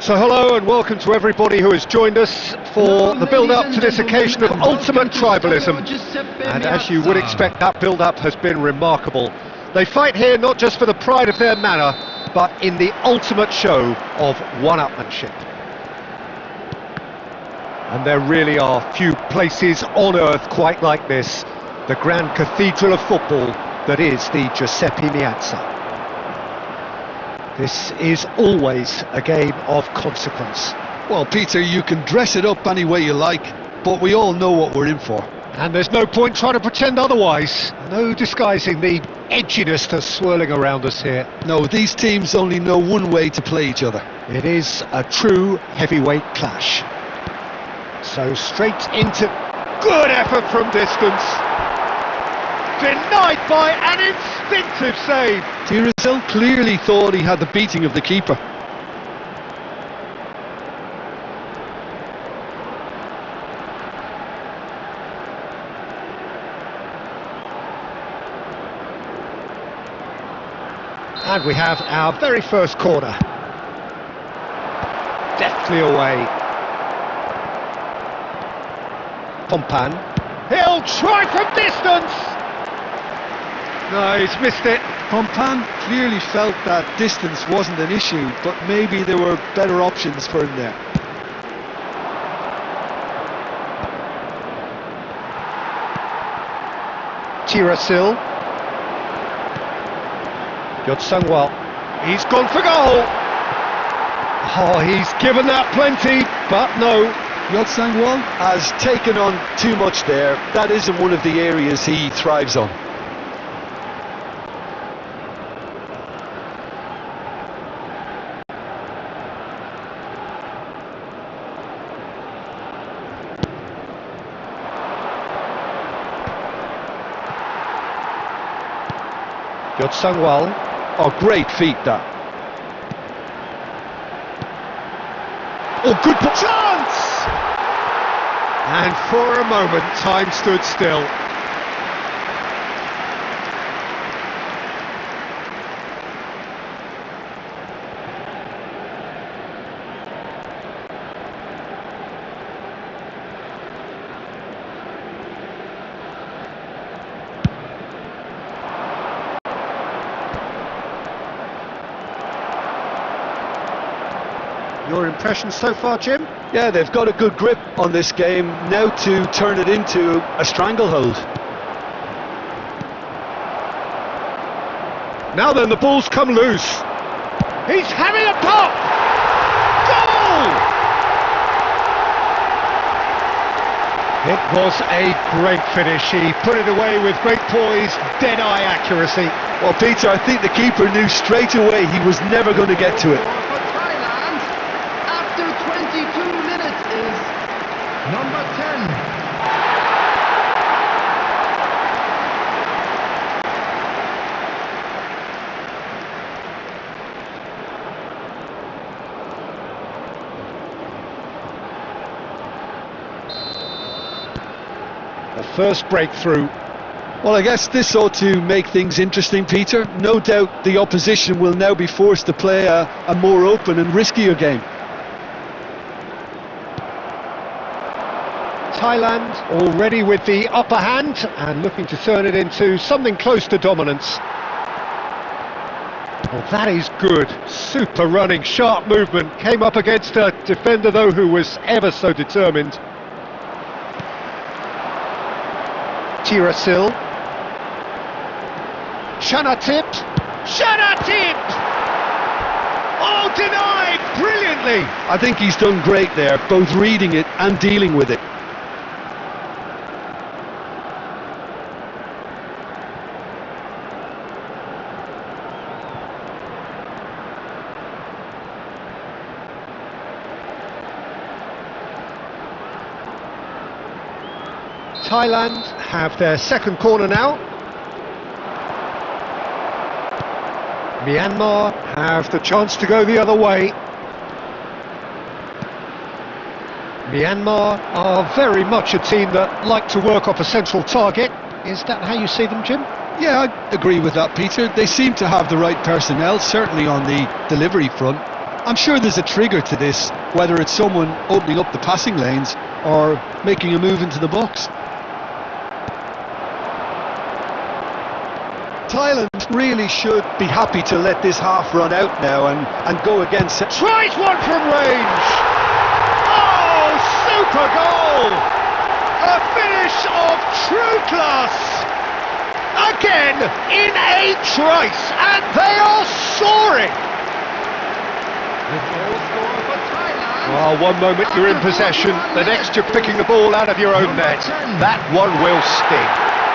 So hello and welcome to everybody who has joined us for the build-up to this occasion of ultimate tribalism. And as you would expect, that build-up has been remarkable. They fight here not just for the pride of their manor, but in the ultimate show of one-upmanship. And there really are few places on earth quite like this, the grand cathedral of football that is the Giuseppe Meazza. This is always a game of consequence. Well, Peter, you can dress it up any way you like, but we all know what we're in for. And there's no point trying to pretend otherwise. No disguising the edginess that's swirling around us here. No, these teams only know one way to play each other. It is a true heavyweight clash. So straight into good effort from distance. Denied by an instinctive save. Tirazil clearly thought he had the beating of the keeper. And we have our very first corner. Deftly away. Pompan. He'll try from distance! No, he's missed it. Pompan clearly felt that distance wasn't an issue, but maybe there were better options for him there. Tirazil. Yotsangwal. He's gone for goal. Oh, he's given that plenty, but no. Yotsangwal has taken on too much there. That isn't one of the areas he thrives on. Yotsangwal. Oh, great feat that. Oh, good chance! And for a moment, time stood still. Your impression so far, Jim? Yeah, they've got a good grip on this game, now to turn it into a stranglehold. Now then, the ball's come loose. He's having a pop! Goal! It was a great finish. He put it away with great poise, dead-eye accuracy. Well, Peter, I think the keeper knew straight away he was never going to get to it. Number 10. The first breakthrough. Well, I guess this ought to make things interesting, Peter. No doubt the opposition will now be forced to play a more open and riskier game. Thailand already with the upper hand and looking to turn it into something close to dominance. Well, that is good. Super running, sharp movement. Came up against a defender, though, who was ever so determined. Tirazil. Chanatip. Chanatip! Oh, denied! Brilliantly! I think he's done great there, both reading it and dealing with it. Thailand have their second corner now. Myanmar have the chance to go the other way. Myanmar are very much a team that like to work off a central target. Is that how you see them, Jim? Yeah, I agree with that, Peter. They seem to have the right personnel, certainly on the delivery front. I'm sure there's a trigger to this, whether it's someone opening up the passing lanes or making a move into the box. Thailand really should be happy to let this half run out now and go against... Tries one from range! Oh, super goal! A finish of true class! Again, in a trice, and they are soaring! Oh, one moment you're in possession, the next you're picking the ball out of your own net. That one will sting.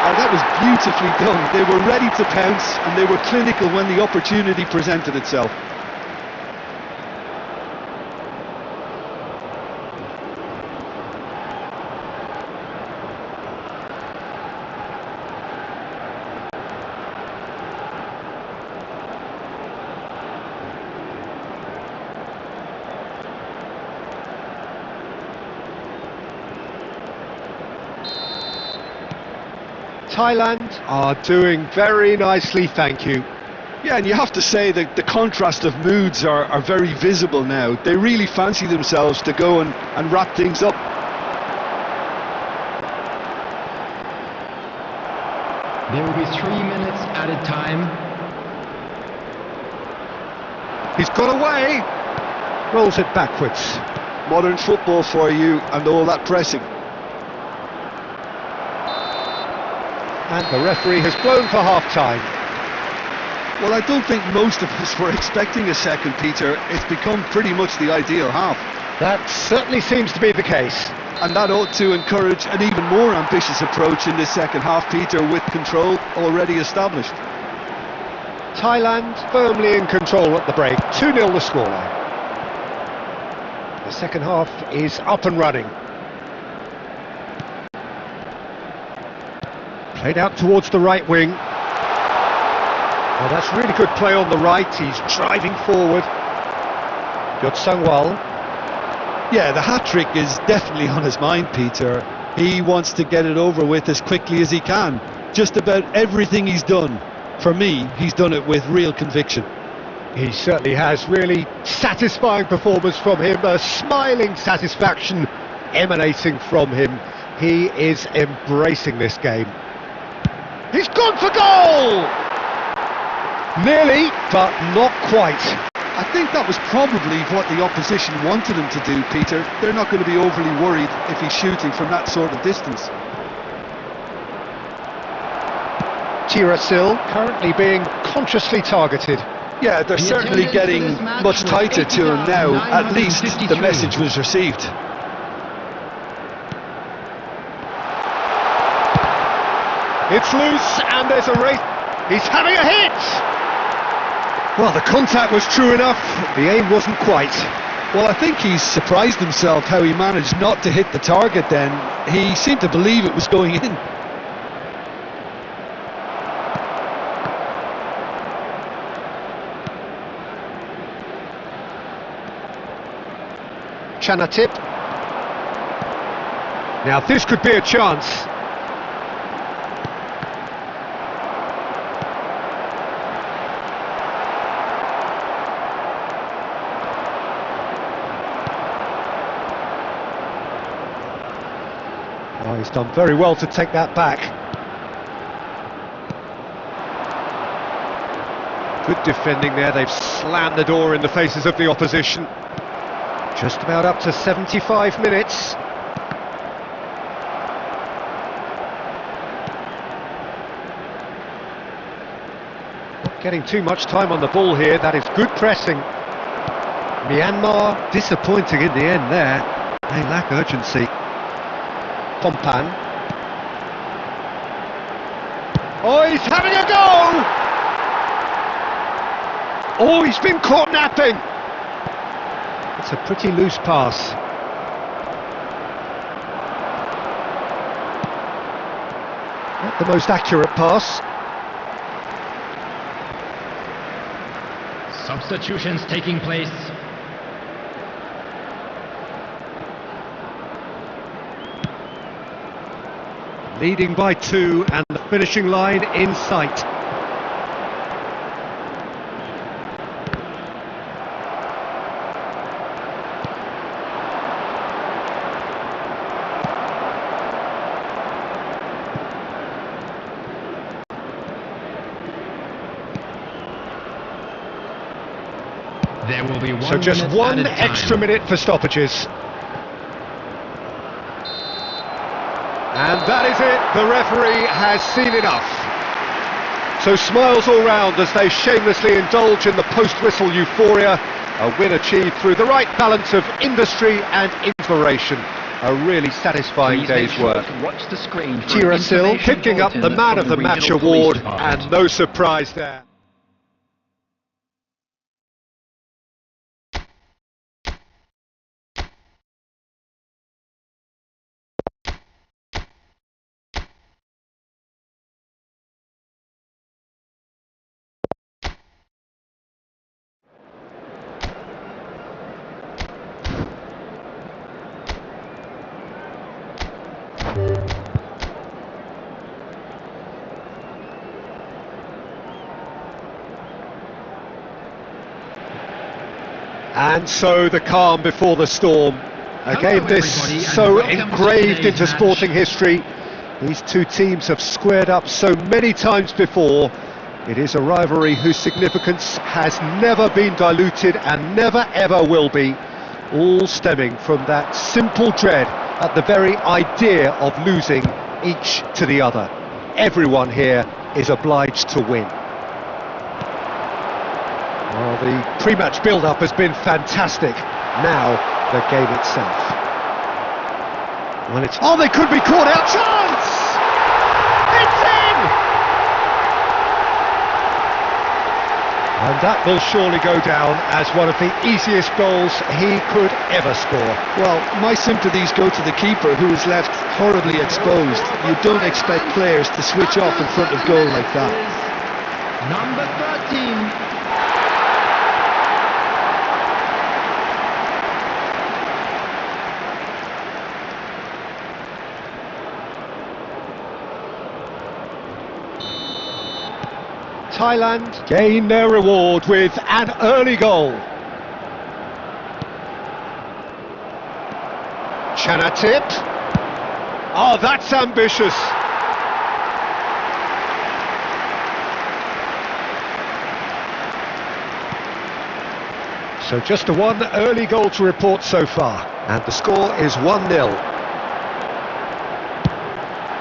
Oh, that was beautifully done. They were ready to pounce and they were clinical when the opportunity presented itself. Thailand are doing very nicely, thank you. Yeah, and you have to say that the contrast of moods are very visible now. They really fancy themselves to go and wrap things up. There will be 3 minutes added time. He's got away. Rolls it backwards. Modern football for you and all that pressing. And the referee has blown for half-time. Well, I don't think most of us were expecting a second, Peter. It's become pretty much the ideal half. That certainly seems to be the case. And that ought to encourage an even more ambitious approach in this second half, Peter, with control already established. Thailand firmly in control at the break. 2-0 the scoreline. The second half is up and running. Played out towards the right wing. Well, that's really good play on the right. He's driving forward. Good Sungwal. Yeah, the hat-trick is definitely on his mind, Peter. He wants to get it over with as quickly as he can. Just about everything he's done, for me, he's done it with real conviction. He certainly has. Really satisfying performance from him. A smiling satisfaction emanating from him. He is embracing this game. He's gone for goal! Nearly, but not quite. I think that was probably what the opposition wanted him to do, Peter. They're not going to be overly worried if he's shooting from that sort of distance. Tirasil currently being consciously targeted. Yeah, they're certainly getting much tighter to him now. At least the message was received. It's loose and there's a race. He's having a hit! Well, the contact was true enough, the aim wasn't quite. Well, I think he's surprised himself how he managed not to hit the target then. He seemed to believe it was going in. Chanatip. Now this could be a chance. Oh, he's done very well to take that back. Good defending there, they've slammed the door in the faces of the opposition. Just about up to 75 minutes. Not getting too much time on the ball here, that is good pressing. Myanmar disappointing in the end there. They lack urgency. Pompan. Oh, he's having a go! Oh, he's been caught napping! It's a pretty loose pass. Not the most accurate pass. Substitutions taking place. Leading by 2 and the finishing line in sight. There will be So just one extra minute for stoppages. And that is it, the referee has seen enough. So smiles all round as they shamelessly indulge in the post-whistle euphoria, a win achieved through the right balance of industry and inspiration. A really satisfying day's work. Chirasil picking up the Man of the Match award, and no surprise there. And so the calm before the storm. Again, this so engraved into sporting history. These two teams have squared up so many times before. It is a rivalry whose significance has never been diluted and never ever will be, all stemming from that simple dread at the very idea of losing each to the other. Everyone here is obliged to win. Well, the pre-match build-up has been fantastic. Now, the game itself. Well, oh, they could be caught out. Chance! It's in! And that will surely go down as one of the easiest goals he could ever score. Well, my sympathies go to the keeper, who is left horribly exposed. You don't expect players to switch off in front of goal like that. Number 13. Thailand gain their reward with an early goal. Chinthe. Oh, that's ambitious. So just the one early goal to report so far. And the score is 1-0.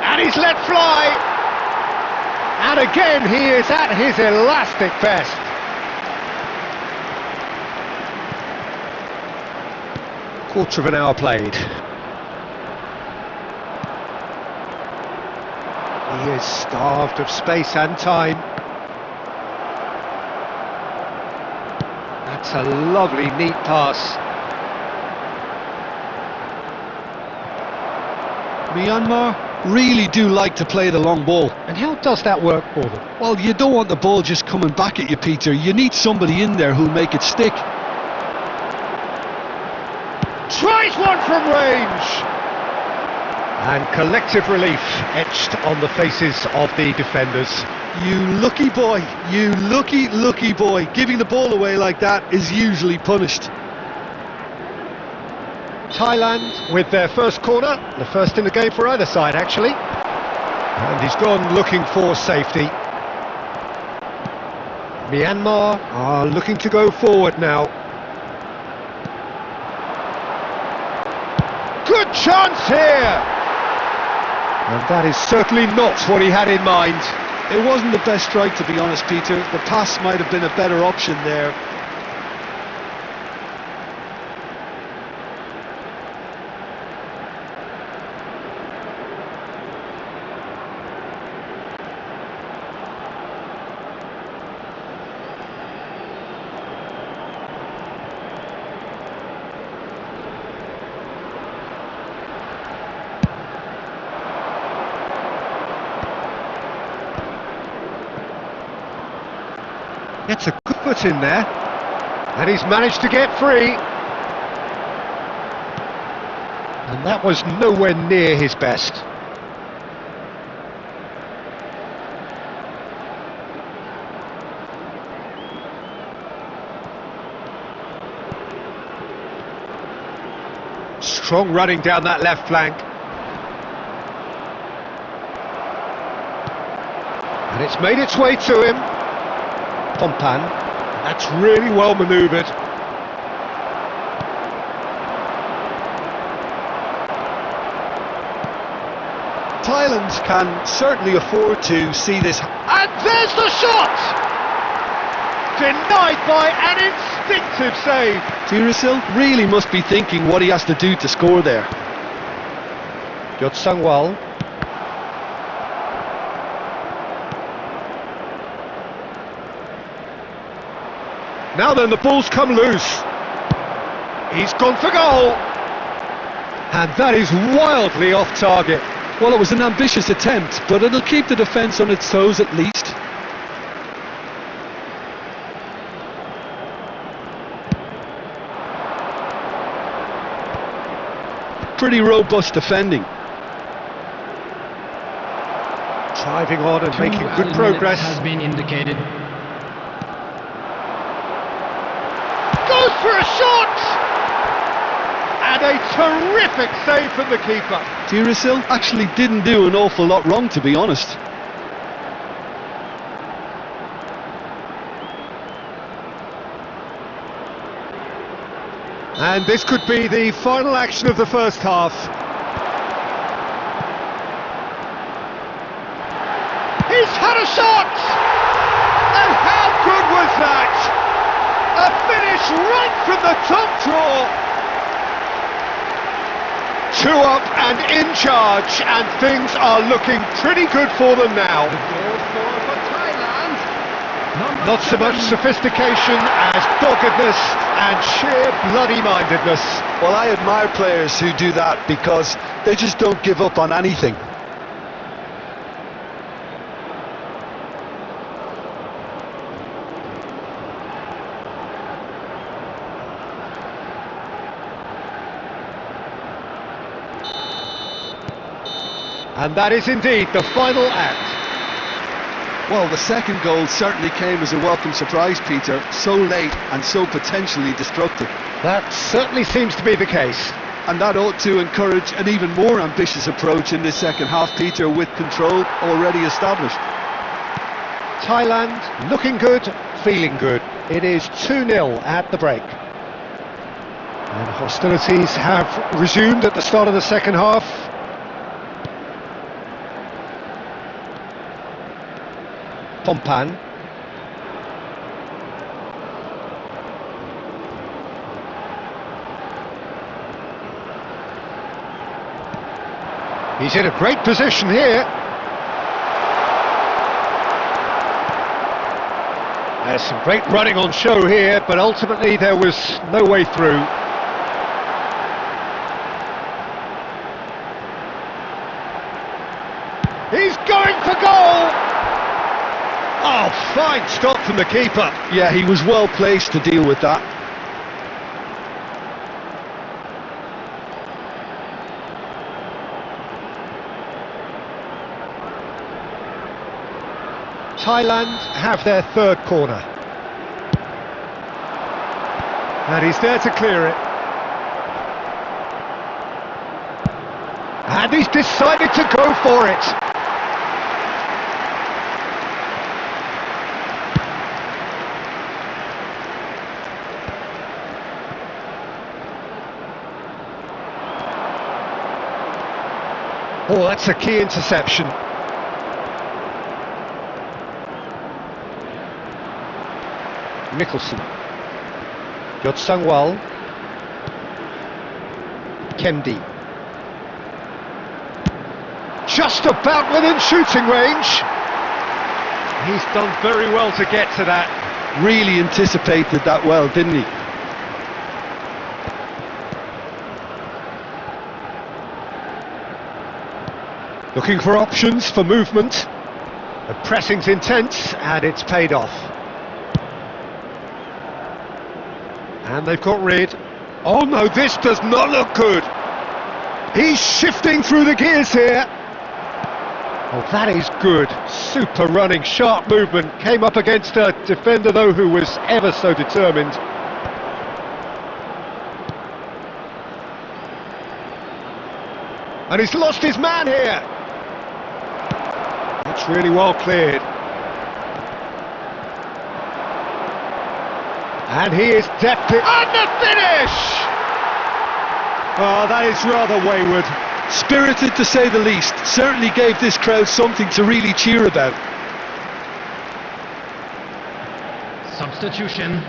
And he's let fly. And again, he is at his elastic best. Quarter of an hour played. He is starved of space and time. That's a lovely, neat pass. Myanmar really do like to play the long ball. And how does that work for them? Well, you don't want the ball just coming back at you, Peter. You need somebody in there who'll make it stick. Tries one from range! And collective relief etched on the faces of the defenders. You lucky boy, you lucky boy. Giving the ball away like that is usually punished. Thailand with their first corner, the first in the game for either side actually. And he's gone looking for safety. Myanmar are looking to go forward now. Good chance here! And that is certainly not what he had in mind. It wasn't the best strike, to be honest, Peter. The pass might have been a better option there. Gets a good foot in there, and he's managed to get free. And that was nowhere near his best. Strong running down that left flank. And it's made its way to him. Pompan, that's really well manoeuvred. Thailand can certainly afford to see this. And there's the shot! Denied by an instinctive save. Tirasil really must be thinking what he has to do to score there. Sangwal. Now then, the ball's come loose. He's gone for goal. And that is wildly off target. Well, it was an ambitious attempt, but it'll keep the defence on its toes at least. Pretty robust defending. Driving on and making good progress. Has been indicated. Goes for a shot! And a terrific save from the keeper. Tirasil actually didn't do an awful lot wrong, to be honest. And this could be the final action of the first half. He's had a shot! And how good was that? A finish right from the top draw. 2 up and in charge, and things are looking pretty good for them now. The goal scorer for Thailand. Not so much sophistication as doggedness and sheer bloody-mindedness. Well, I admire players who do that because they just don't give up on anything. And that is indeed the final act. Well, the second goal certainly came as a welcome surprise, Peter. So late and so potentially destructive. That certainly seems to be the case. And that ought to encourage an even more ambitious approach in this second half, Peter, with control already established. Thailand looking good, feeling good. It is 2-0 at the break. And hostilities have resumed at the start of the second half. Pompan. He's in a great position here. There's some great running on show here, but ultimately there was no way through. He's going for goal! Oh, fine stop from the keeper. Yeah, he was well placed to deal with that. Thailand have their third corner. And he's there to clear it. And he's decided to go for it. Oh, that's a key interception. Nicholson. Sangwal. Kendi. Just about within shooting range. He's done very well to get to that. Really anticipated that well, didn't he? Looking for options for movement. The pressing's intense and it's paid off. And they've got rid. Oh no, this does not look good. He's shifting through the gears here. Oh, that is good. Super running, sharp movement. Came up against a defender though who was ever so determined. And he's lost his man here. That's really well cleared. And he is deftly... And the finish! Oh, that is rather wayward. Spirited to say the least. Certainly gave this crowd something to really cheer about. Substitution.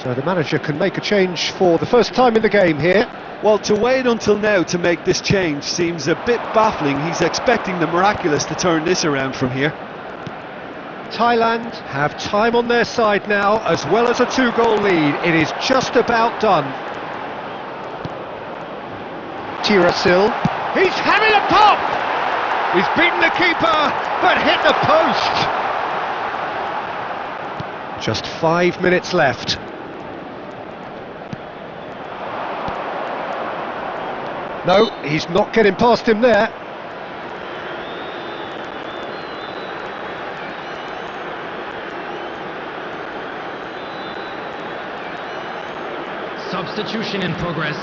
So the manager can make a change for the first time in the game here. Well, to wait until now to make this change seems a bit baffling. He's expecting the miraculous to turn this around from here. Thailand have time on their side now, as well as a 2-goal lead. It is just about done. Tirasil. He's having a pop! He's beaten the keeper, but hit the post. Just 5 minutes left. No, he's not getting past him there. Substitution in progress.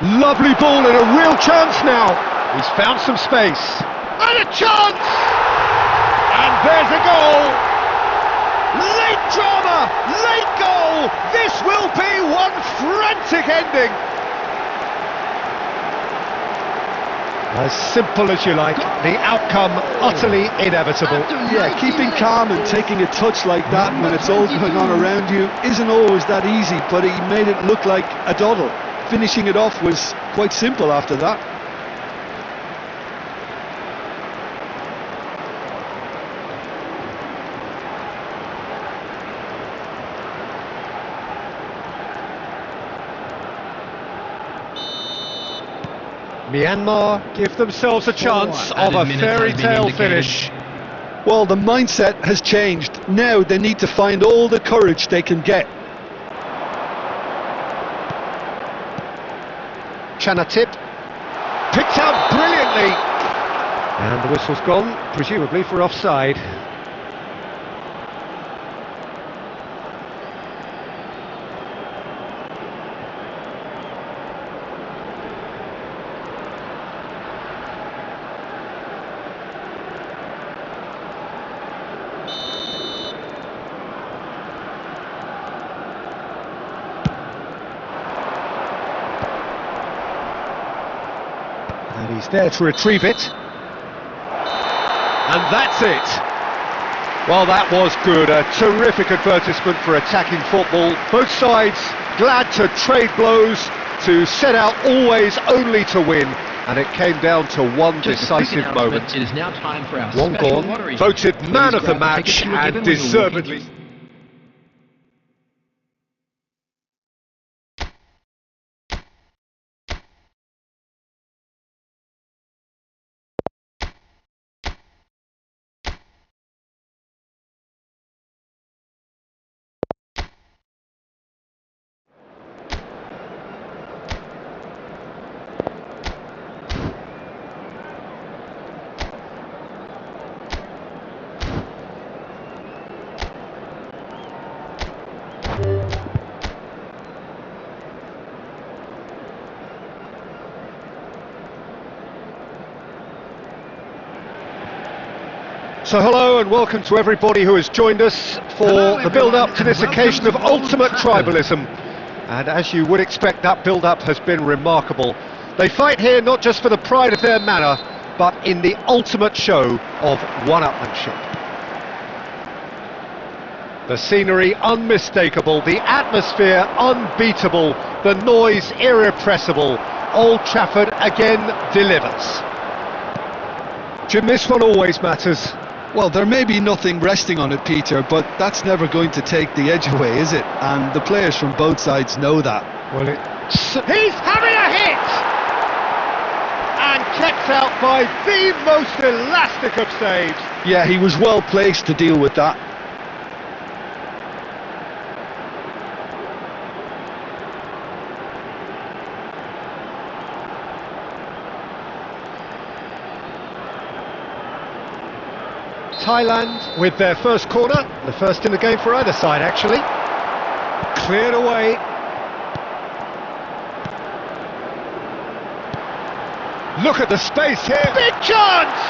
Lovely ball and a real chance now. He's found some space. And a chance! And there's a goal! Late drama, late goal! This will be one frantic ending! As simple as you like, the outcome utterly inevitable. Yeah, keeping calm and taking a touch like that when it's all going on around you isn't always that easy, but he made it look like a doddle. Finishing it off was quite simple after that. Myanmar give themselves a chance of a fairy tale finish. Well, the mindset has changed. Now they need to find all the courage they can get. Chinthe picked out brilliantly. And the whistle's gone, presumably for offside. And he's there to retrieve it. And that's it. Well, that was good. A terrific advertisement for attacking football. Both sides glad to trade blows, to set out always only to win. And it came down to one decisive moment. It is now time for our One special gone, lottery. voted man of the Please grab match ticket you were given and when you were walking deservedly. So hello and welcome to everybody who has joined us for the build-up to this occasion of ultimate tribalism. And as you would expect, that build-up has been remarkable. They fight here not just for the pride of their manor, but in the ultimate show of one-upmanship. The scenery unmistakable, the atmosphere unbeatable, the noise irrepressible. Old Trafford again delivers. Jim, this one always matters. Well, there may be nothing resting on it, Peter, but that's never going to take the edge away, is it? And the players from both sides know that. Well, he's having a hit! And kept out by the most elastic of saves. Yeah, he was well placed to deal with that. Thailand with their first corner, the first in the game for either side actually. Cleared away. Look at the space here. Big chance!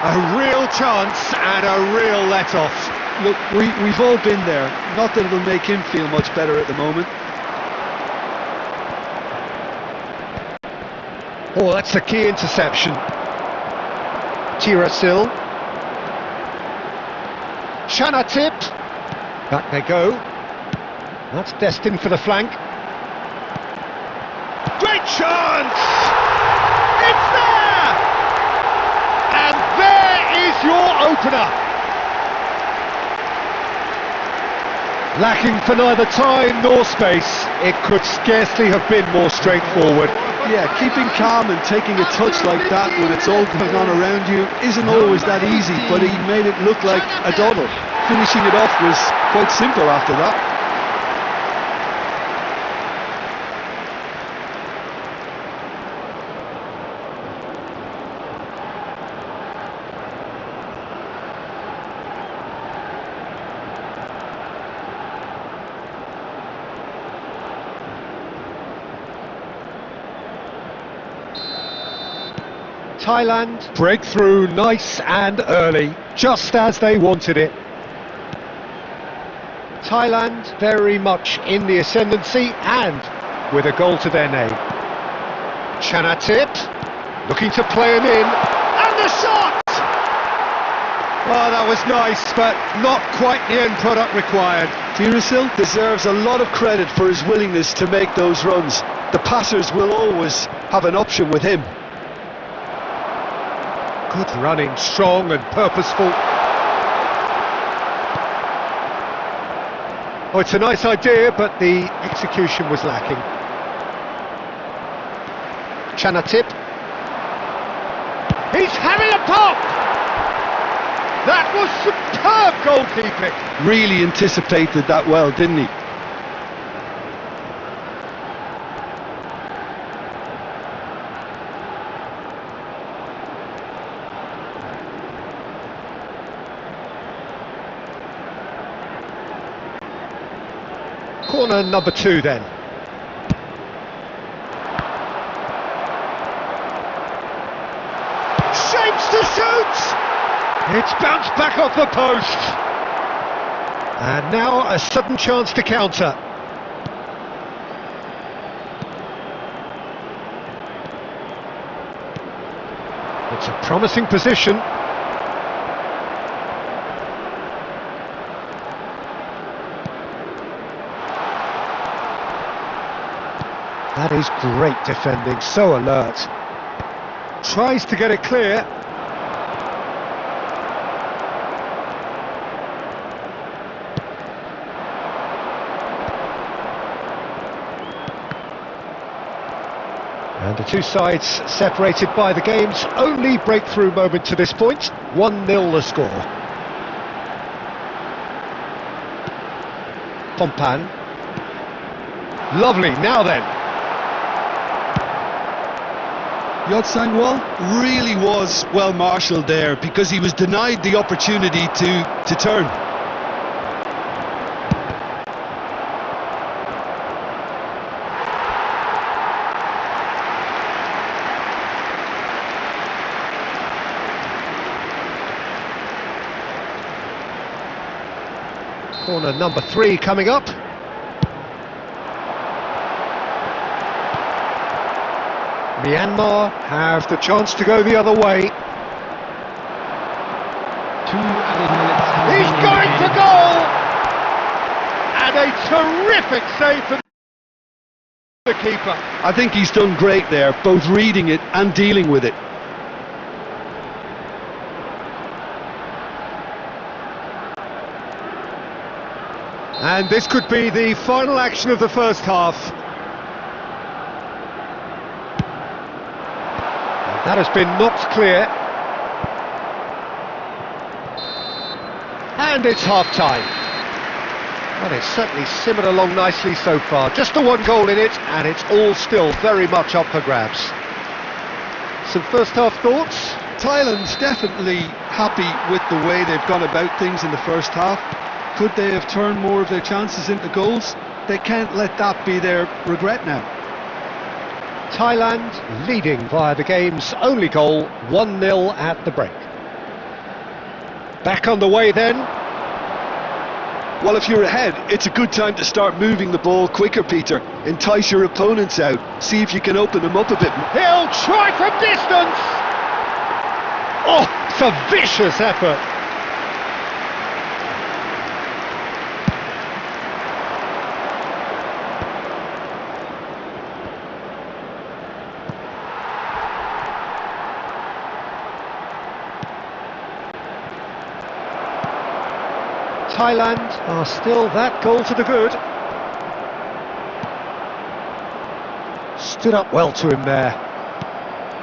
A real chance and a real let-off. Look, we've all been there. Not that it'll make him feel much better at the moment. Oh, that's a key interception. Tirasil. Chinthe. Back they go. That's destined for the flank. Great chance! It's there! And there is your opener. Lacking for neither time nor space, it could scarcely have been more straightforward. Yeah, keeping calm and taking a touch like that when it's all going on around you isn't always that easy, but he made it look like a doddle. Finishing it off was quite simple after that. Thailand break through nice and early, just as they wanted it. Thailand very much in the ascendancy and with a goal to their name. Chinthe looking to play him in, and the shot! Oh, that was nice, but not quite the end product required. Tirasil deserves a lot of credit for his willingness to make those runs. The passers will always have an option with him. Good running, strong and purposeful. Oh, it's a nice idea, but the execution was lacking. Chinthe. He's having a pop! That was superb goalkeeping. Really anticipated that well, didn't he? Corner number 2 then. Shapes to shoot! It's bounced back off the post. And now a sudden chance to counter. It's a promising position. That is great defending, so alert. Tries to get it clear. And the two sides separated by the game's only breakthrough moment to this point. 1-0 the score. Pompan. Lovely, now then. Yot Sangwal really was well marshalled there because he was denied the opportunity to turn. Corner number 3 coming up. Myanmar have the chance to go the other way. 2 added minutes have He's been going for indicated. goal! And a terrific save from the keeper. I think he's done great there, both reading it and dealing with it. And this could be the final action of the first half. That has been knocked clear. And it's half-time. Well, it's certainly simmered along nicely so far. Just the 1 goal in it, and it's all still very much up for grabs. Some first-half thoughts? Thailand's definitely happy with the way they've gone about things in the first half. Could they have turned more of their chances into goals? They can't let that be their regret now. Thailand leading via the game's only goal, 1-0 at the break. Back on the way then. Well, if you're ahead, it's a good time to start moving the ball quicker, Peter. Entice your opponents out. See if you can open them up a bit. He'll try from distance! Oh, it's a vicious effort. Thailand are still that goal to the good. Stood up well to him there.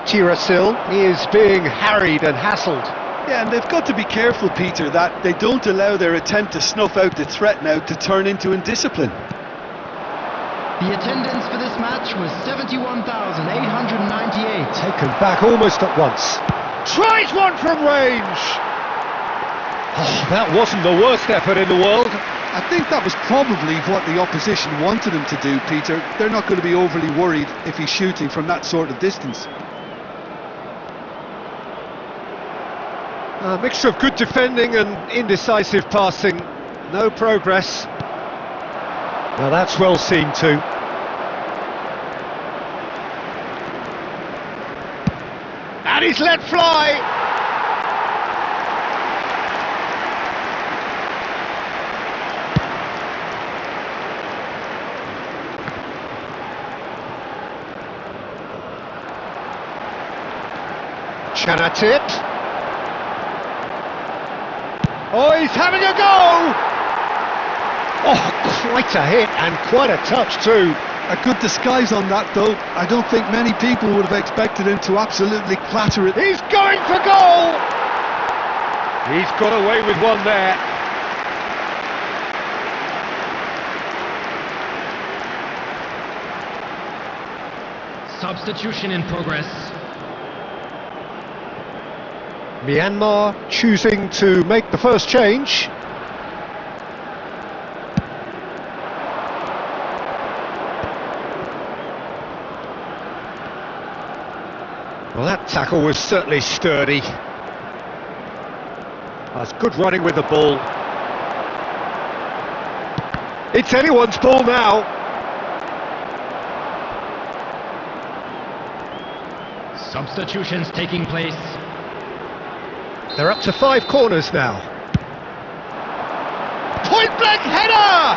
Tirasil is being harried and hassled. Yeah, and they've got to be careful, Peter, that they don't allow their attempt to snuff out the threat now to turn into indiscipline. The attendance for this match was 71,898. Taken back almost at once. Tries one from range! Oh, that wasn't the worst effort in the world. I think that was probably what the opposition wanted him to do, Peter. They're not going to be overly worried if he's shooting from that sort of distance. A mixture of good defending and indecisive passing. No progress. Well, that's well seen too. And he's let fly! Chinthe. Oh, he's having a go! Oh, quite a hit and quite a touch too. A good disguise on that though. I don't think many people would have expected him to absolutely clatter it. He's going for goal! He's got away with one there. Substitution in progress. Myanmar choosing to make the first change. Well, that tackle was certainly sturdy. That's good running with the ball. It's anyone's ball now. Substitutions taking place. They're up to 5 corners now. Point blank header!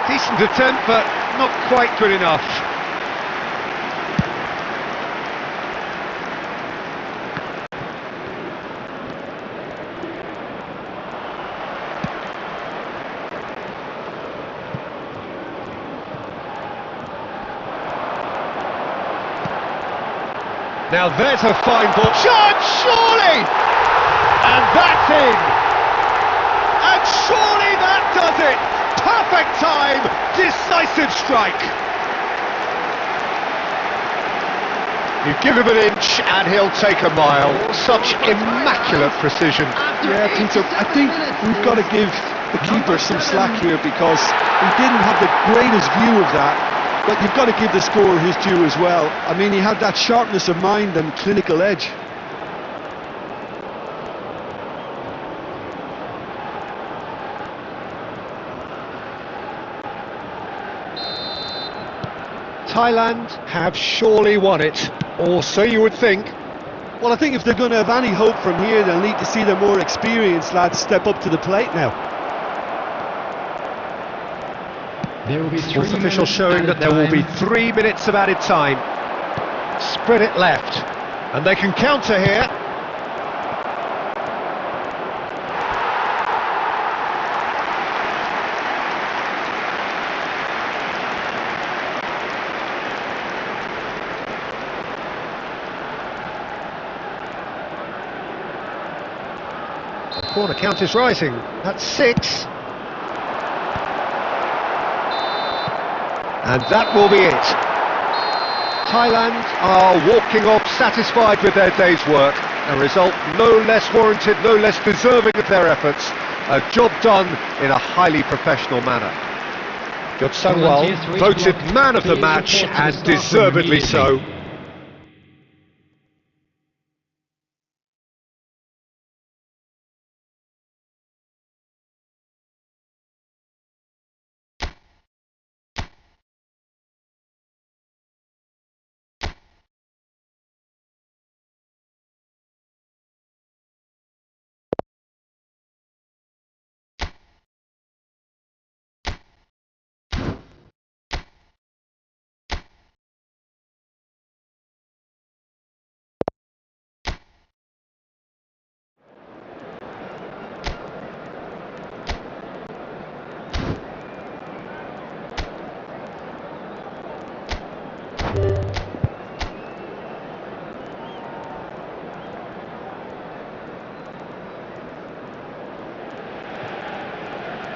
Decent attempt, but not quite good enough. Now there's a fine ball. Shot, surely! And that's in! And surely that does it! Perfect time, decisive strike. You give him an inch and he'll take a mile. Such immaculate precision. Yeah, Peter, I think we've got to give the keeper some slack here because he didn't have the greatest view of that. But you've got to give the scorer his due as well. I mean, he had that sharpness of mind and clinical edge. Thailand have surely won it, or so you would think. Well, I think if they're going to have any hope from here, they'll need to see their more experienced lads step up to the plate now. There will be Sports officials showing that there will be 3 minutes of added time. Spread it left, and they can counter here. The corner count is rising. That's 6. And that will be it. Thailand are walking off satisfied with their day's work. A result no less warranted, no less deserving of their efforts. A job done in a highly professional manner. Sangwal voted man of the match and deservedly so.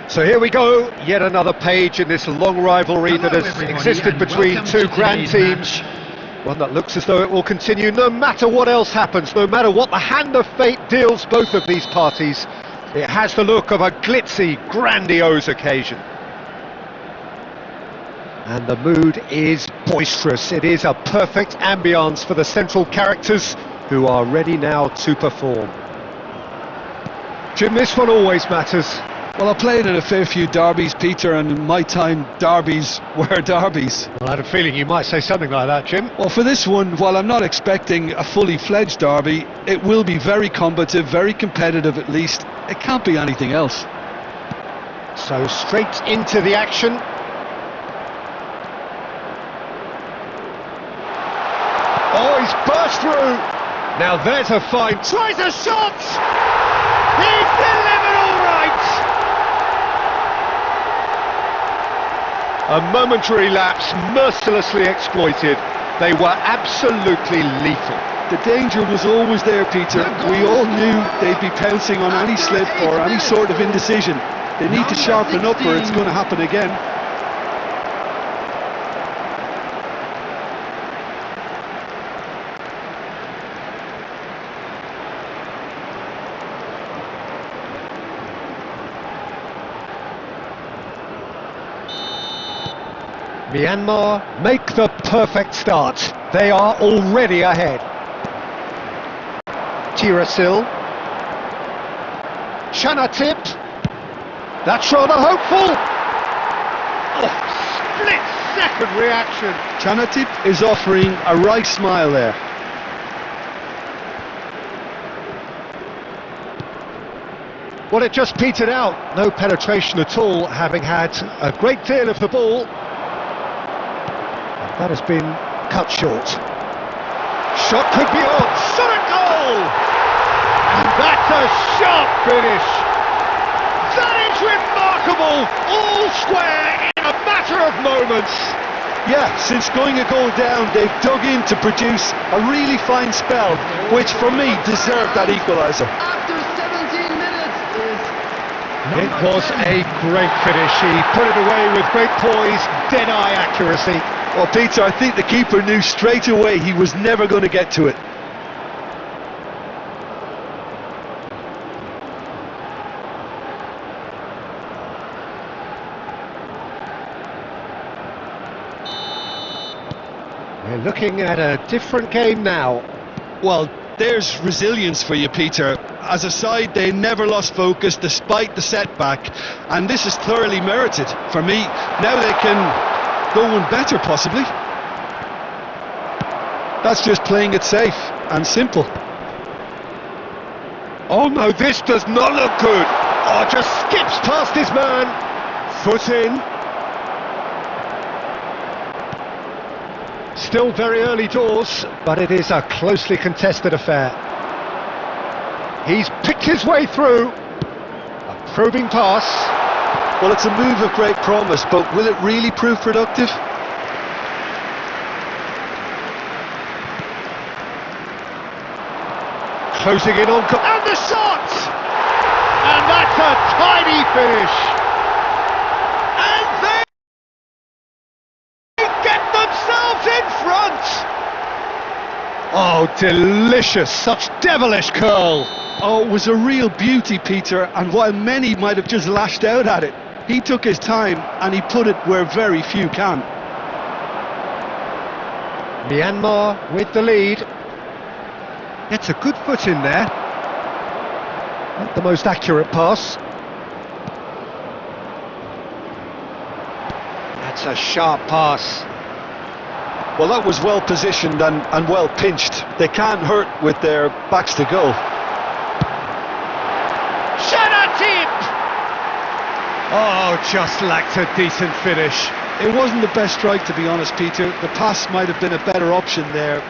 So here we go, yet another page in this long rivalry that has existed between two grand teams. One that looks as though it will continue no matter what else happens, no matter what the hand of fate deals both of these parties. It has the look of a glitzy, grandiose occasion. And the mood is boisterous. It is a perfect ambience for the central characters who are ready now to perform. Jim, this one always matters. Well, I played in a fair few derbies, Peter, and in my time, derbies were derbies. Well, I had a feeling you might say something like that, Jim. Well, for this one, while I'm not expecting a fully fledged derby, it will be very combative, very competitive at least. It can't be anything else. So straight into the action. Oh, he's burst through. Now there's a fine. Tries a shot. He's delivered all right. A momentary lapse mercilessly exploited. They were absolutely lethal. The danger was always there, Peter. We all knew they'd be pouncing on any slip or any sort of indecision. They need to sharpen up or it's going to happen again. Myanmar make the perfect start. They are already ahead. Tirasil. Chanatip. That's rather hopeful. Oh, split-second reaction. Chanatip is offering a right smile there. Well, it just petered out. No penetration at all, having had a great deal of the ball. That has been cut short. Shot could be on. Shot at goal! And that's a sharp finish. That is remarkable. All square in a matter of moments. Yeah, since going a goal down, they've dug in to produce a really fine spell, which for me deserved that equaliser. After 17 minutes is... It was a great finish. He put it away with great poise, dead-eye accuracy. Well, Peter, I think the keeper knew straight away he was never going to get to it. We're looking at a different game now. Well, there's resilience for you, Peter. As a side, they never lost focus despite the setback, and this is thoroughly merited for me. Now they can go one better, possibly. That's just playing it safe and simple. Oh no, this does not look good. Oh, just skips past his man. Foot in. Still very early doors, but it is a closely contested affair. He's picked his way through. A probing pass. Well, it's a move of great promise, but will it really prove productive? Closing in on... And the shot! And that's a tiny finish. And they get themselves in front. Oh, delicious. Such devilish curl. Oh, it was a real beauty, Peter, and while many might have just lashed out at it, He took his time and he put it where very few can. Myanmar with the lead. Gets a good foot in there. Not the most accurate pass. That's a sharp pass. Well, that was well positioned and well pinched. They can't hurt with their backs to goal. Oh, just lacked a decent finish. It wasn't the best strike, to be honest, Peter. The pass might have been a better option there.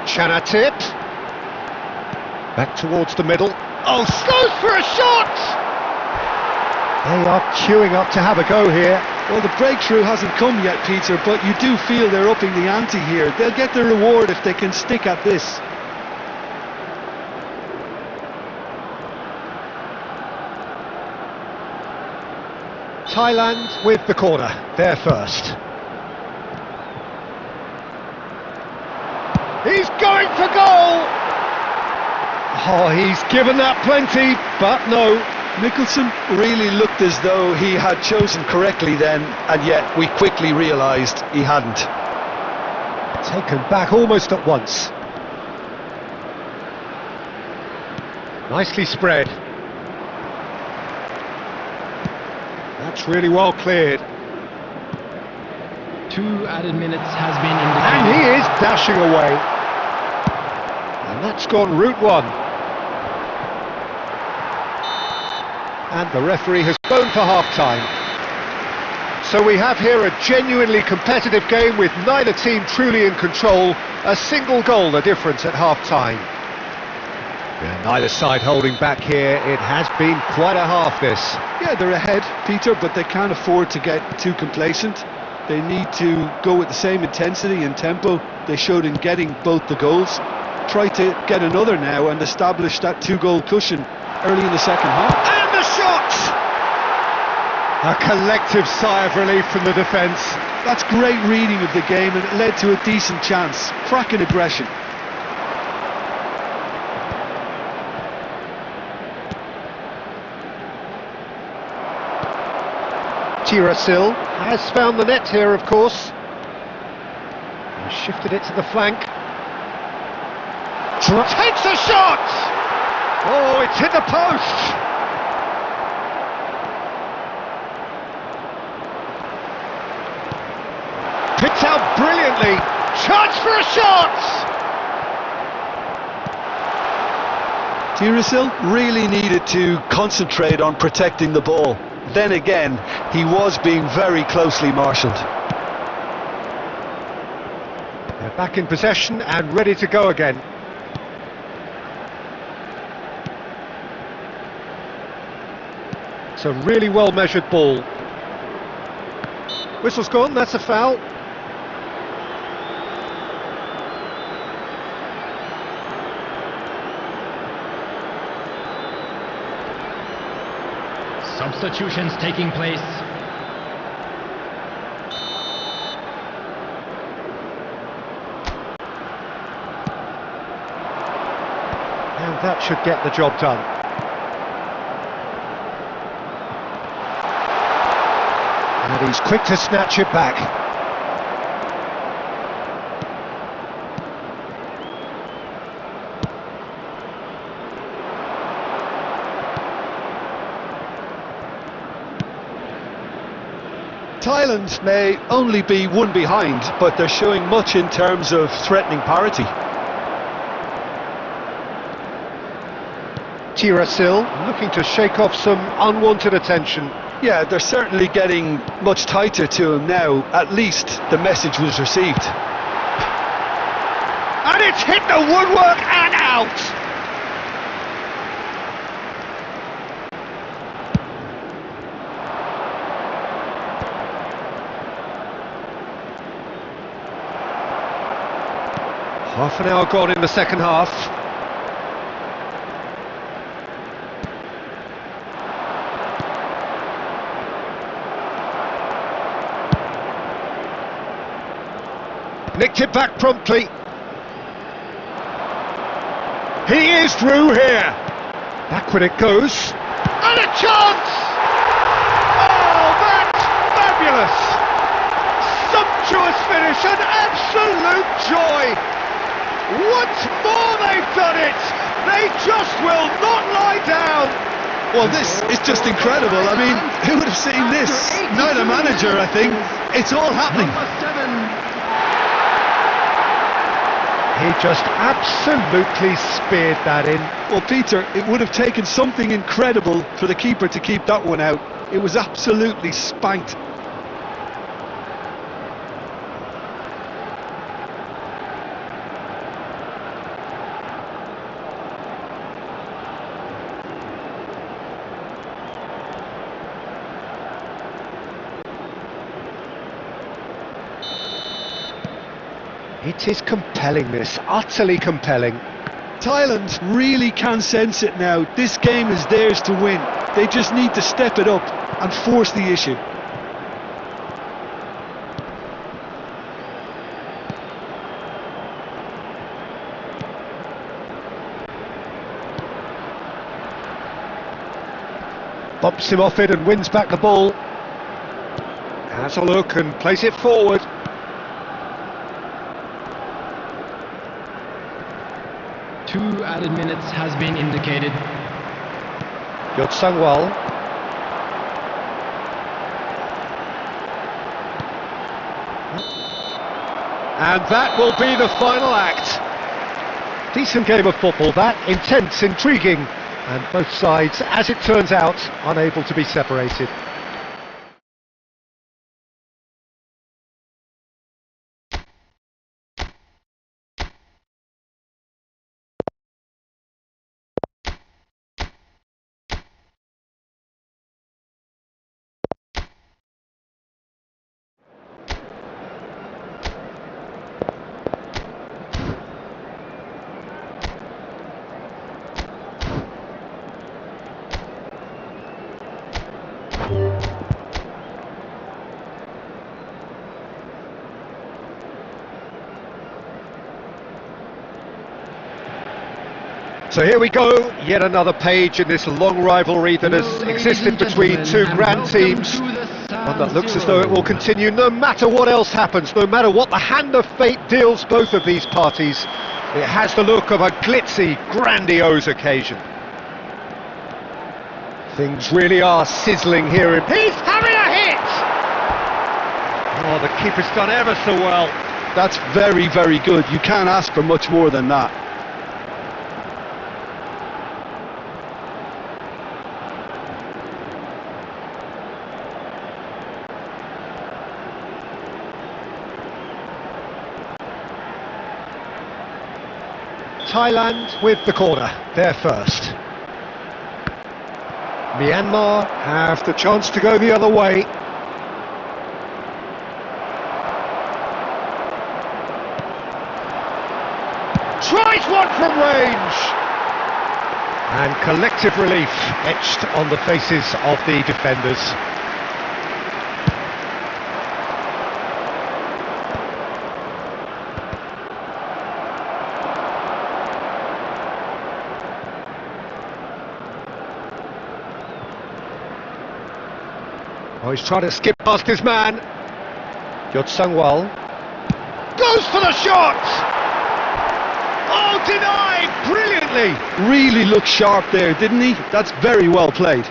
Chinthe. Back towards the middle. Oh, goes for a shot! They are queuing up to have a go here. Well, the breakthrough hasn't come yet, Peter, but you do feel they're upping the ante here. They'll get the reward if they can stick at this. Thailand with the corner, they're first. He's going for goal! Oh, he's given that plenty, but no. Nicholson really looked as though he had chosen correctly then, and yet we quickly realised he hadn't. Taken back almost at once. Nicely spread. That's really well cleared. 2 added minutes has been indicated. And he is dashing away. And that's gone route 1. And the referee has blown for half-time. So we have here a genuinely competitive game with neither team truly in control. A single goal the difference at half-time. Yeah, neither side holding back here. It has been quite a half, this. Yeah, they're ahead, Peter, but they can't afford to get too complacent. They need to go with the same intensity and tempo they showed in getting both the goals. Try to get another now and establish that 2-goal cushion early in the second half. And the shot! A collective sigh of relief from the defence. That's great reading of the game, and it led to a decent chance. Cracking aggression. Tiracil has found the net here, of course. He's shifted it to the flank. Takes a shot! Oh, it's hit the post! Picked out brilliantly. Chance for a shot! Tiracil really needed to concentrate on protecting the ball. Then again, he was being very closely marshalled. They're back in possession and ready to go again. It's a really well-measured ball. Whistle's gone, that's a foul. Substitutions taking place. And that should get the job done. And he's quick to snatch it back. Thailand may only be one behind, but they're showing much in terms of threatening parity. Tiracil looking to shake off some unwanted attention. Yeah, they're certainly getting much tighter to him now. At least the message was received. And it's hit the woodwork and out! Half an hour gone in the second half. Nicked it back promptly. He is through here. Back when it goes. And a chance! Oh, that's fabulous! Sumptuous finish, an absolute joy! Once more they've done it! They just will not lie down! Well, this is just incredible. I mean, who would have seen this? Neither manager, I think. It's all happening. He just absolutely speared that in. Well, Peter, it would have taken something incredible for the keeper to keep that one out. It was absolutely spanked. It is compelling, this, utterly compelling. Thailand really can sense it now. This game is theirs to win. They just need to step it up and force the issue. Bumps him off it and wins back the ball. Has a look and plays it forward. Two added minutes has been indicated. Sangwal. And that will be the final act. Decent game of football, that. Intense, intriguing, and both sides, as it turns out, unable to be separated. So here we go, yet another page in this long rivalry that has existed between two grand teams. One that looks as though it will continue no matter what else happens, no matter what the hand of fate deals both of these parties. It has the look of a glitzy, grandiose occasion. Things really are sizzling here. He's having a hit! Oh, the keeper's done ever so well. That's very, very good. You can't ask for much more than that. Thailand with the corner, they're first. Myanmar have the chance to go the other way. Tries one from range! And collective relief etched on the faces of the defenders. Oh, he's trying to skip past his man. Sangwal goes for the shot! Oh, denied brilliantly! Really looked sharp there, didn't he? That's very well played.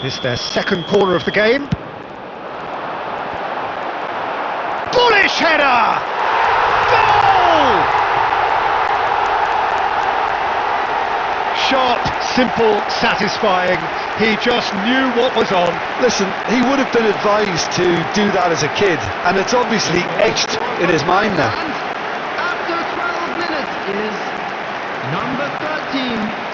This is their second corner of the game. Bullish header! Goal! Sharp, simple, satisfying. He just knew what was on. Listen, he would have been advised to do that as a kid, and it's obviously etched in his mind now. And after 12 minutes is number 13.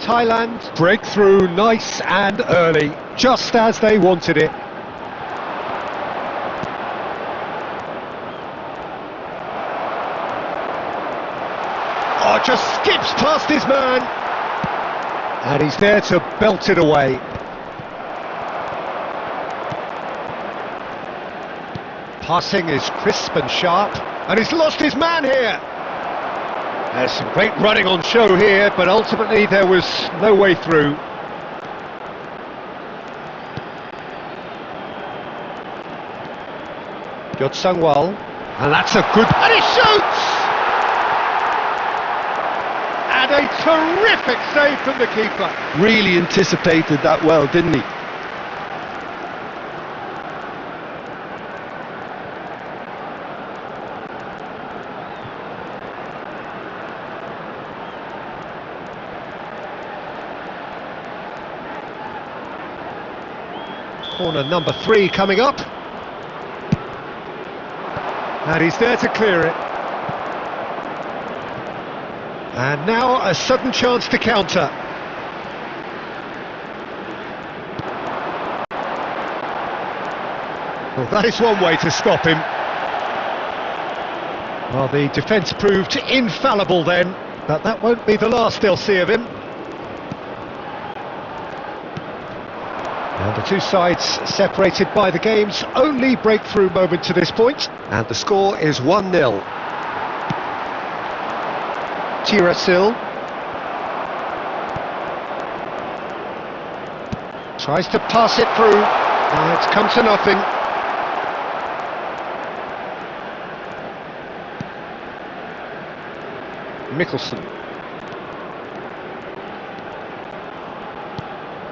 Thailand break through nice and early, just as they wanted it. Oh, just skips past his man. And he's there to belt it away. Passing is crisp and sharp, and he's lost his man here. There's some great running on show here, but ultimately there was no way through. Sangwal, and that's a good... and he shoots! And a terrific save from the keeper. Really anticipated that well, didn't he? Corner number 3 coming up. And he's there to clear it. And now a sudden chance to counter. Well, that is one way to stop him. Well, the defence proved infallible then, but that won't be the last they'll see of him. And the two sides separated by the game's only breakthrough moment to this point. And the score is 1-0. Tirasil tries to pass it through. It's come to nothing. Mickelson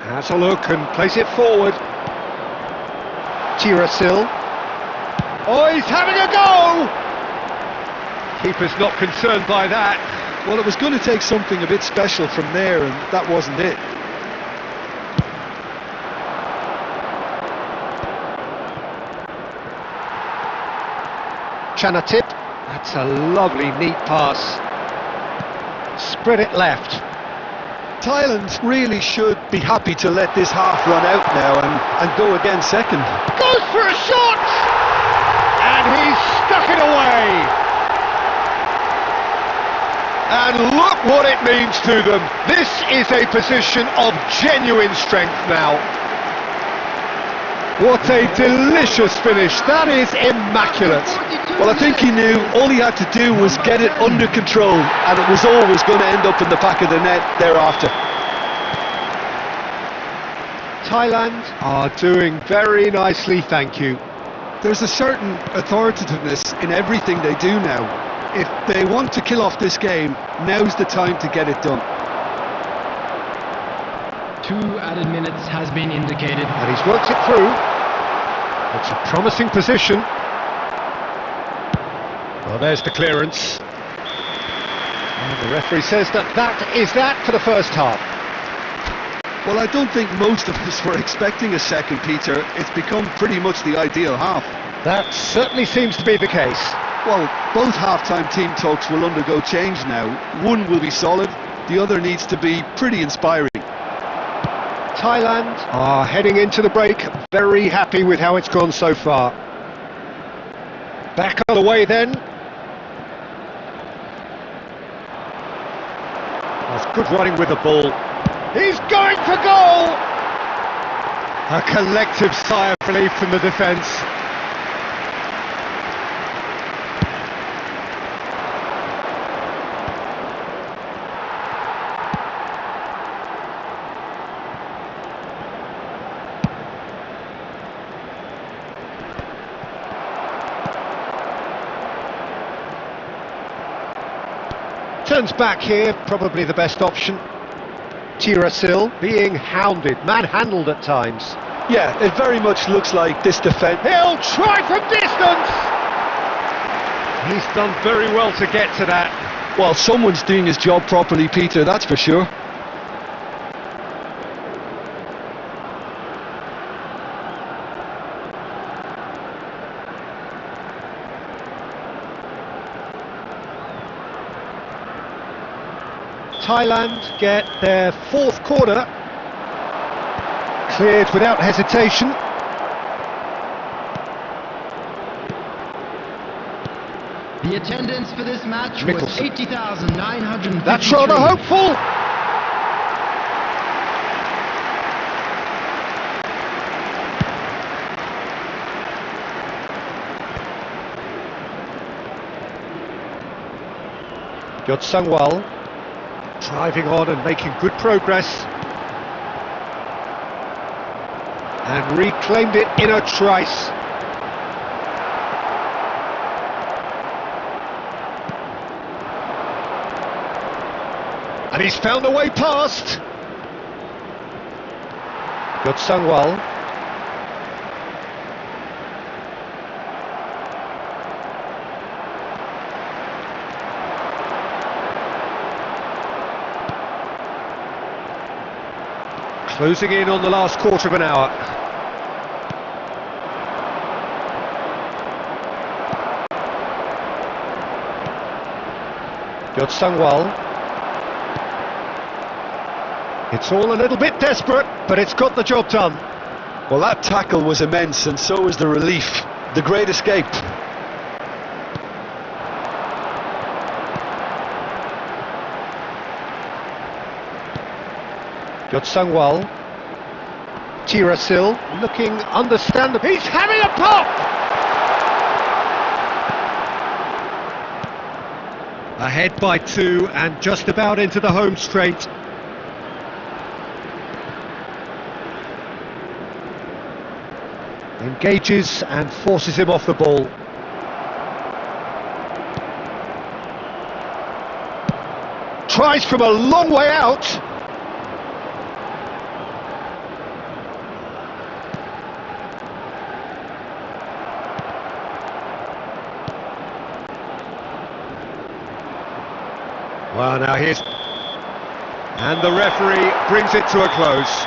has a look and plays it forward. Tirasil. Oh, he's having a go! Keeper's not concerned by that. Well, it was going to take something a bit special from there, and that wasn't it. Chanatip. That's a lovely, neat pass. Spread it left. Thailand really should be happy to let this half run out now and go again second. Goes for a shot! And he's stuck it away! And look what it means to them. This is a position of genuine strength now. What a delicious finish. That is immaculate. Well, I think he knew all he had to do was get it under control, and it was always going to end up in the back of the net thereafter. Thailand are doing very nicely, thank you. There's a certain authoritativeness in everything they do now. If they want to kill off this game, now's the time to get it done. 2 added minutes has been indicated. And he's worked it through. It's a promising position. Well, there's the clearance. And the referee says that is that for the first half. Well, I don't think most of us were expecting a second, Peter. It's become pretty much the ideal half. That certainly seems to be the case. Well, both half-time team talks will undergo change now. One will be solid, the other needs to be pretty inspiring. Thailand are heading into the break, very happy with how it's gone so far. Back on the way then. That's good running with the ball. He's going for goal! A collective sigh of relief from the defence. Turns back here, probably the best option. Tirasil being hounded, manhandled at times. Yeah, it very much looks like this defence. He'll try from distance! He's done very well to get to that. Well, someone's doing his job properly, Peter, that's for sure. Thailand get their fourth corner cleared without hesitation. The attendance for this match was 80,953. That's rather hopeful. Sangwal driving on and making good progress, and reclaimed it in a trice. And he's found a way past. Sangwal. Closing in on the last quarter of an hour. Sangwal. It's all a little bit desperate, but it's got the job done. Well, that tackle was immense, and so was the relief. The great escape. Sangwal. Tirasil looking understandable. He's having a pop! Ahead by 2 and just about into the home straight. Engages and forces him off the ball. Tries from a long way out. Well, now here's... And the referee brings it to a close.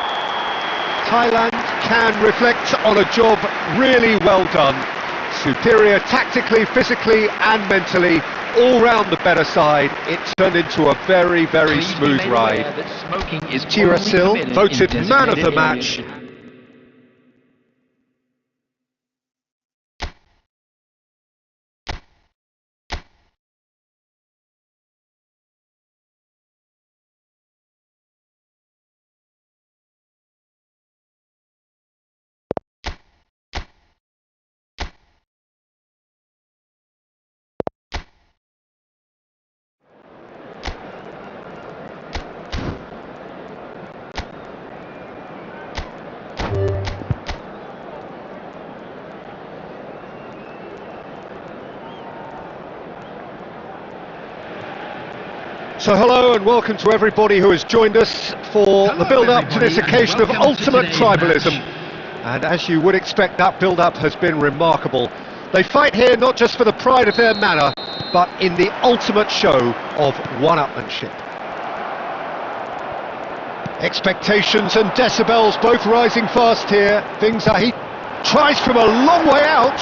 Thailand can reflect on a job really well done. Superior tactically, physically and mentally, all round the better side. It turned into a very, very smooth ride. Tirasil voted man of the match. So hello and welcome to everybody who has joined us for the build-up to this occasion of ultimate tribalism. And as you would expect, that build-up has been remarkable. They fight here not just for the pride of their manor, but in the ultimate show of one-upmanship. Expectations and decibels both rising fast here. Things are heat. Tries from a long way out.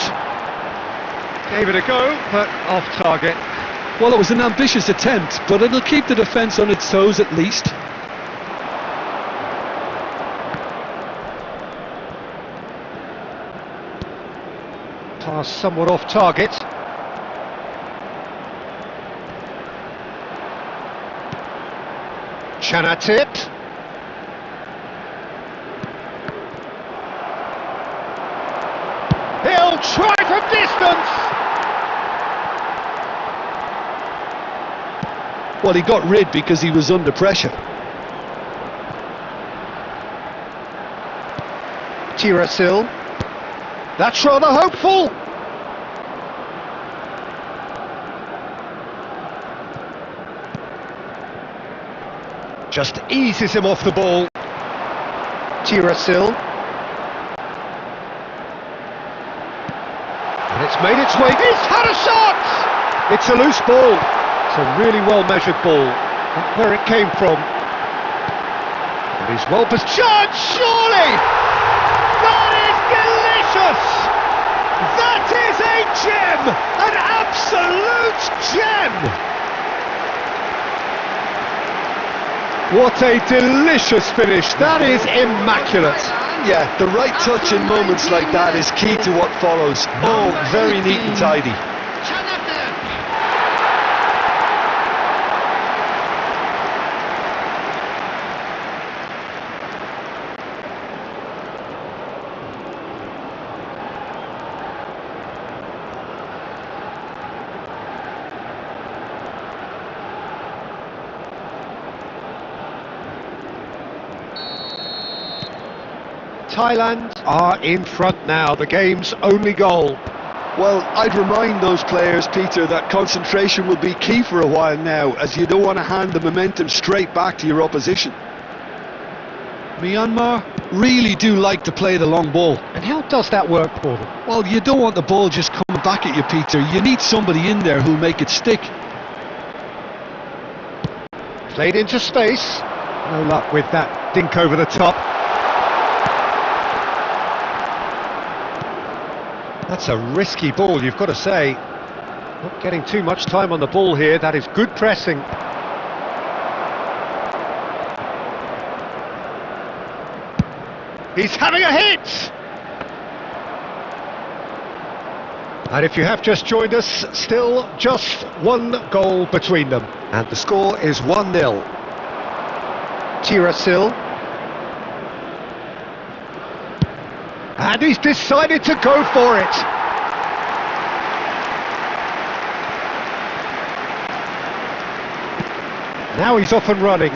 Gave it a go, but off target. Well, it was an ambitious attempt, but it'll keep the defence on its toes at least. Pass somewhat off target. Chanatit. He'll try from distance. Well, he got rid because he was under pressure. Tirasil. That's rather hopeful. Just eases him off the ball. Tirasil. And it's made its way. He's had a shot! It's a loose ball. It's a really well-measured ball. Not where it came from. But he's well positioned. Surely! That is delicious! That is a gem! An absolute gem! What a delicious finish. That is immaculate. Yeah, the right touch in moments like that is key to what follows. Oh, very neat and tidy. Thailand are in front now, the game's only goal. Well, I'd remind those players, Peter, that concentration will be key for a while now, as you don't want to hand the momentum straight back to your opposition. Myanmar really do like to play the long ball. And how does that work for them? Well, you don't want the ball just coming back at you, Peter. You need somebody in there who'll make it stick. Played into space. No luck with that dink over the top. That's a risky ball, you've got to say. Not getting too much time on the ball here. That is good pressing. He's having a hit! And if you have just joined us, still just one goal between them. And the score is 1-0. Tirasil. And he's decided to go for it. Now he's off and running.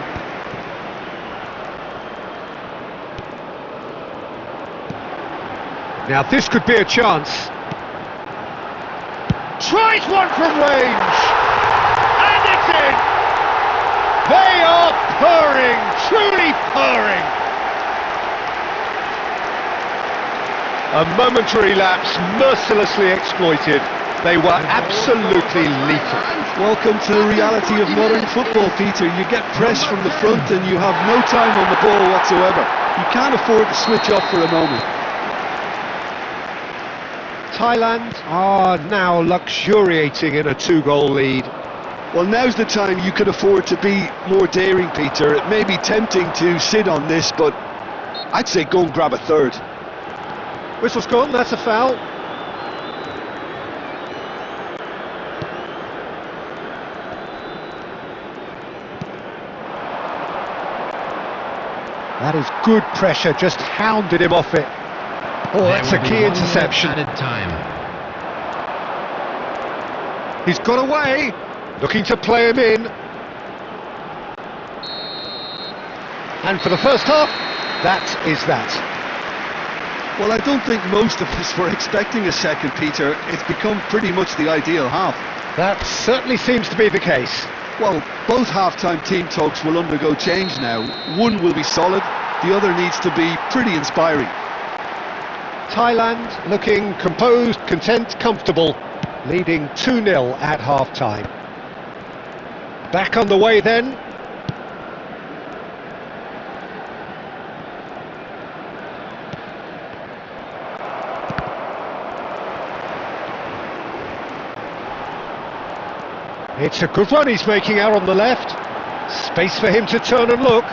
Now this could be a chance. Tries one from range. And it's in. They are purring, truly purring. A momentary lapse, mercilessly exploited. They were absolutely lethal. Welcome to the reality of modern football, Peter. You get pressed from the front and you have no time on the ball whatsoever. You can't afford to switch off for a moment. Thailand are now luxuriating in a 2-goal lead. Well, now's the time you can afford to be more daring, Peter. It may be tempting to sit on this, but I'd say go and grab a third. Whistle's gone, that's a foul. That is good pressure, just hounded him off it. Oh, that's a key interception. He's got away, looking to play him in. And for the first half, that is that. Well, I don't think most of us were expecting a second, Peter. It's become pretty much the ideal half. That certainly seems to be the case. Well, both half-time team talks will undergo change now. One will be solid, the other needs to be pretty inspiring. Thailand looking composed, content, comfortable, leading 2-0 at half-time. Back on the way then. It's a good run he's making out on the left. Space for him to turn and look.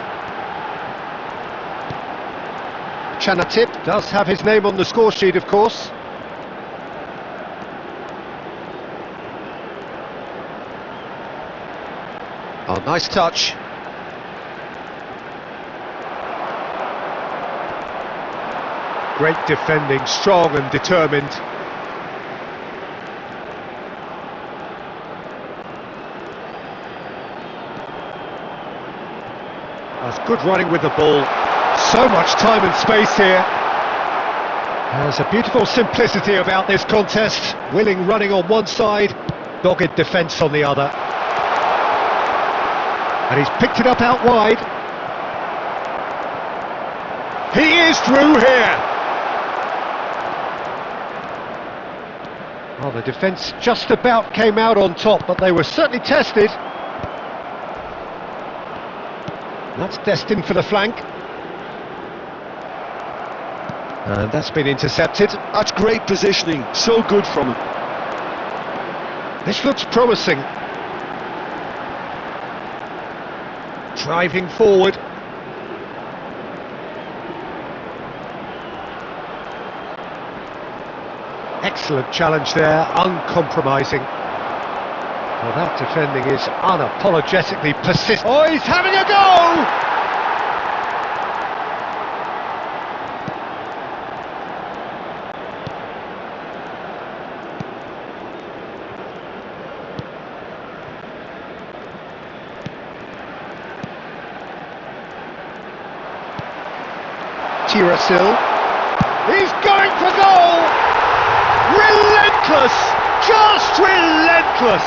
Chinthe does have his name on the score sheet, of course. Oh, nice touch. Great defending, strong and determined. That's good running with the ball. So much time and space here. There's a beautiful simplicity about this contest. Willing running on one side, dogged defence on the other. And he's picked it up out wide. He is through here. Well, the defence just about came out on top, but they were certainly tested. That's destined for the flank. And that's been intercepted. That's great positioning, so good from him. This looks promising. driving forward. Excellent challenge there, uncompromising. Well, that defending is unapologetically persistent. Oh, he's having a go! Tirasil. He's going for goal! Relentless! Just relentless!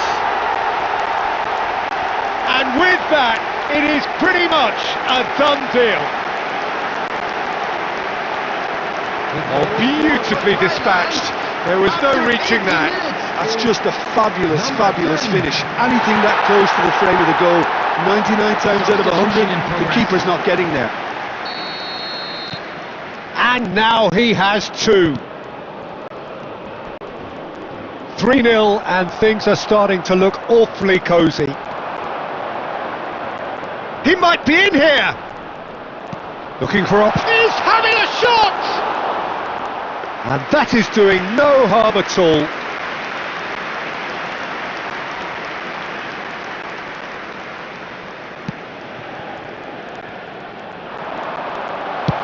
And with that, it is pretty much a done deal. Oh, beautifully dispatched. There was no reaching that. That's just a fabulous, fabulous finish. Anything that close to the frame of the goal, 99 times out of 100, the keeper's not getting there. And now he has two. 3-0 and things are starting to look awfully cosy. He might be in here! Looking for he's having a shot! And that is doing no harm at all.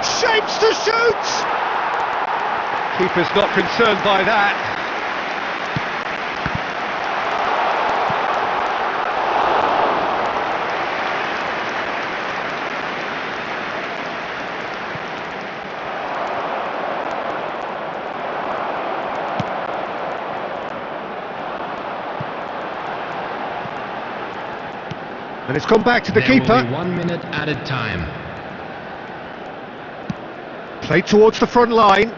Shapes to shoot! Keeper's not concerned by that. And it's gone back to the keeper. Will be 1 minute added time. Played towards the front line.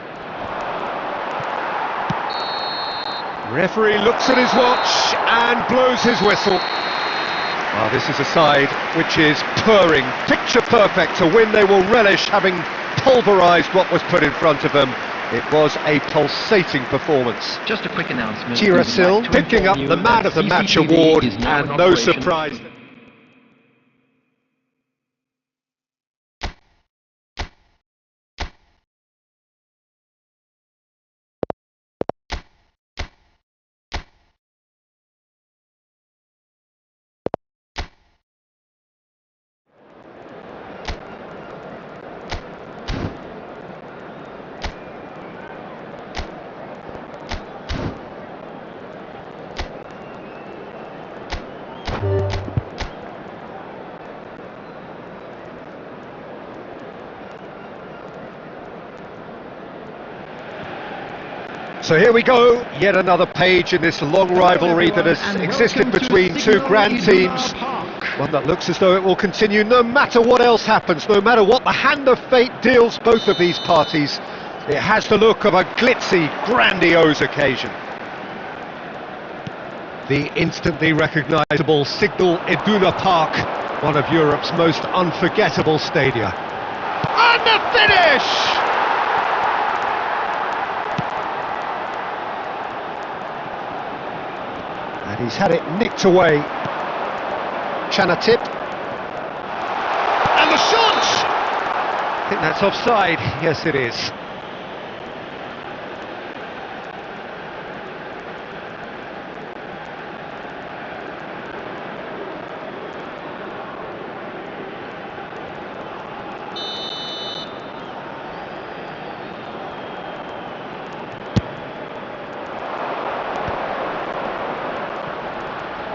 Referee looks at his watch and blows his whistle. Well, this is a side which is purring, picture perfect, a win they will relish, having pulverised what was put in front of them. It was a pulsating performance. Just a quick announcement. Tirasil picking up the Man of the Match award, and no surprise. So here we go, yet another page in this long rivalry that has existed between two grand teams. One that looks as though it will continue no matter what else happens, no matter what the hand of fate deals both of these parties. It has the look of a glitzy, grandiose occasion. The instantly recognisable Signal Iduna Park, one of Europe's most unforgettable stadia. And the finish! And he's had it nicked away. Chinthe. And the shot! I think that's offside. Yes, it is.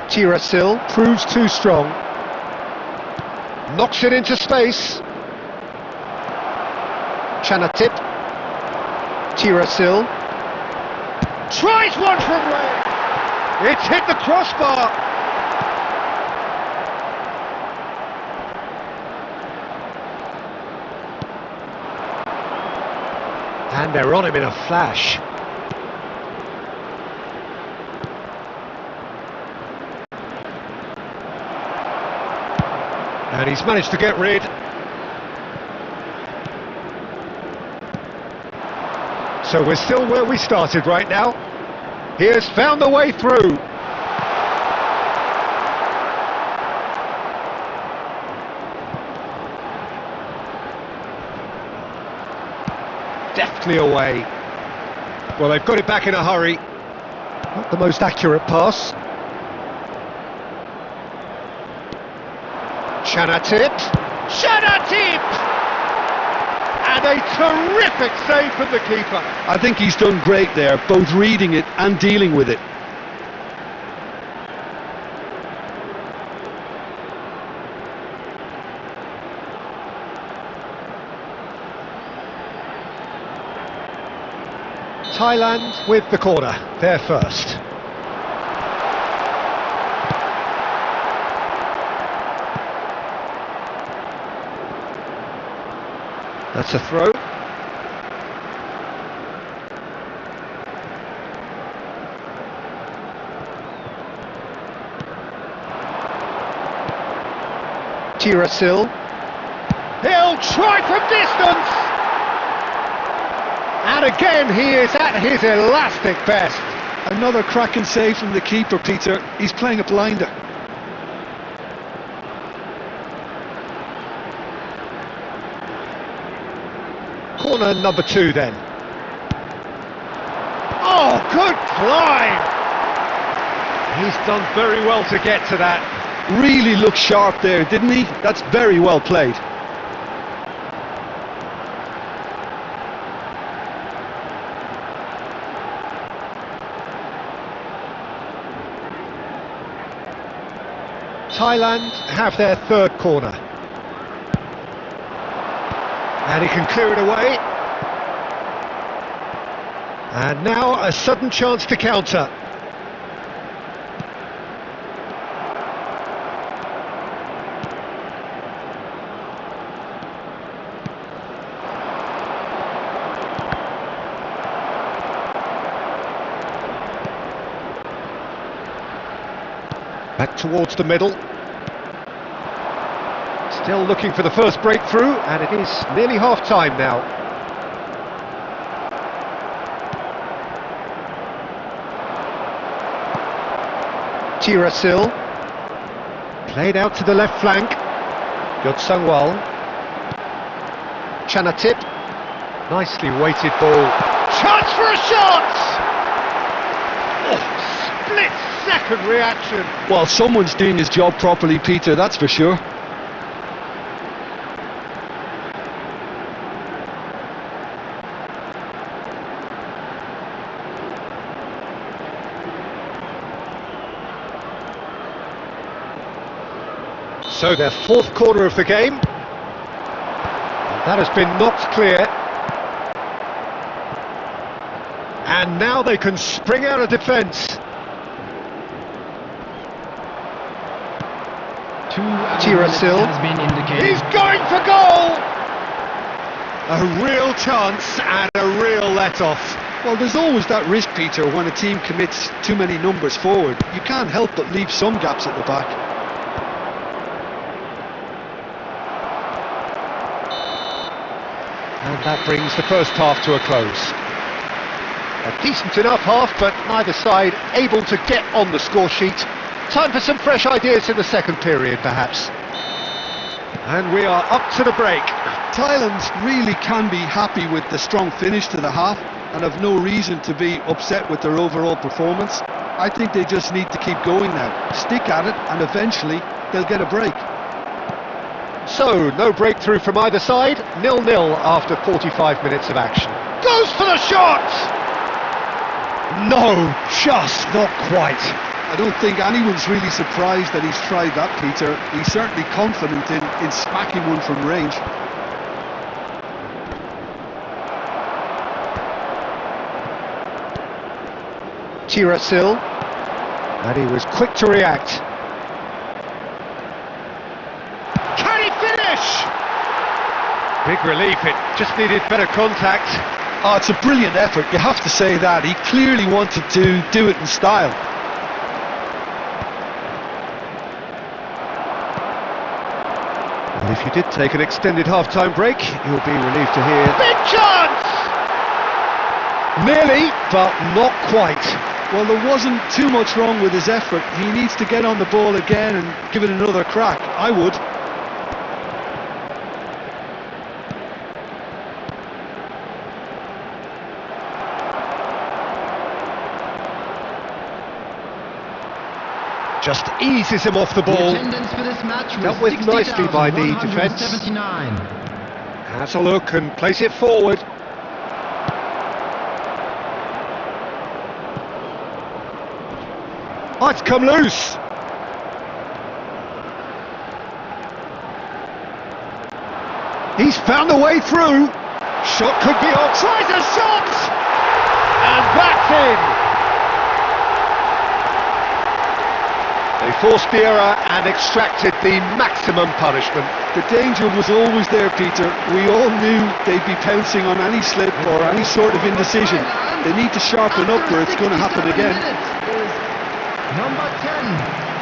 Tirasil proves too strong. Knocks it into space. Chinthe. Tirasil. Tries one from way. It's hit the crossbar. And they're on him in a flash. And he's managed to get rid. So we're still where we started right now. He has found the way through. deftly away. Well, they've got it back in a hurry. Not the most accurate pass. Chinthe! And a terrific save from the keeper. I think he's done great there, both reading it and dealing with it. Thailand with the corner, they're first. That's a throw. Tirasil. He'll try from distance! And again he is at his elastic best. Another cracking save from the keeper, Peter. He's playing a blinder. Corner number 2 then. Oh, good climb! He's done very well to get to that. Really looked sharp there, didn't he? That's very well played. Thailand have their third corner. And he can clear it away. And now a sudden chance to counter. Back towards the middle. Still looking for the first breakthrough, and it is nearly half-time now. Tirasil. Played out to the left flank. Good Sungwal. Chinthe. Nicely weighted ball. Chance for a shot! Oh, split-second reaction. Well, someone's doing his job properly, Peter, that's for sure. So their fourth corner of the game. That has been knocked clear. And now they can spring out of defence. Tirasil has been indicated. He's going for goal! A real chance and a real let-off. Well, there's always that risk, Peter, when a team commits too many numbers forward. You can't help but leave some gaps at the back. And that brings the first half to a close. A decent enough half, but neither side able to get on the score sheet. Time for some fresh ideas in the second period, perhaps. And we are up to the break. Thailand really can be happy with the strong finish to the half and have no reason to be upset with their overall performance. I think they just need to keep going now, stick at it, and eventually they'll get a break. So, no breakthrough from either side, 0-0 after 45 minutes of action. Goes for the shot! No, just not quite. I don't think anyone's really surprised that he's tried that, Peter. He's certainly confident in smacking one from range. Tirasil, and he was quick to react. Can he finish? Big relief, it just needed better contact. Oh, it's a brilliant effort, you have to say that. He clearly wanted to do it in style. Well, if you did take an extended half-time break, you'll be relieved to hear... Big chance! Nearly, but not quite. Well, there wasn't too much wrong with his effort. He needs to get on the ball again and give it another crack. I would. Just eases him off the The ball. attendance for this match was Dealt with nicely by the defence. 60,179. Has a look and plays it forward. Oh, it's come loose. He's found a way through. Shot could be on. Tries a shot! And that's in. They forced the error and extracted the maximum punishment. The danger was always there, Peter. We all knew they'd be pouncing on any slip or any sort of indecision. They need to sharpen up or it's going to happen again. Number 10,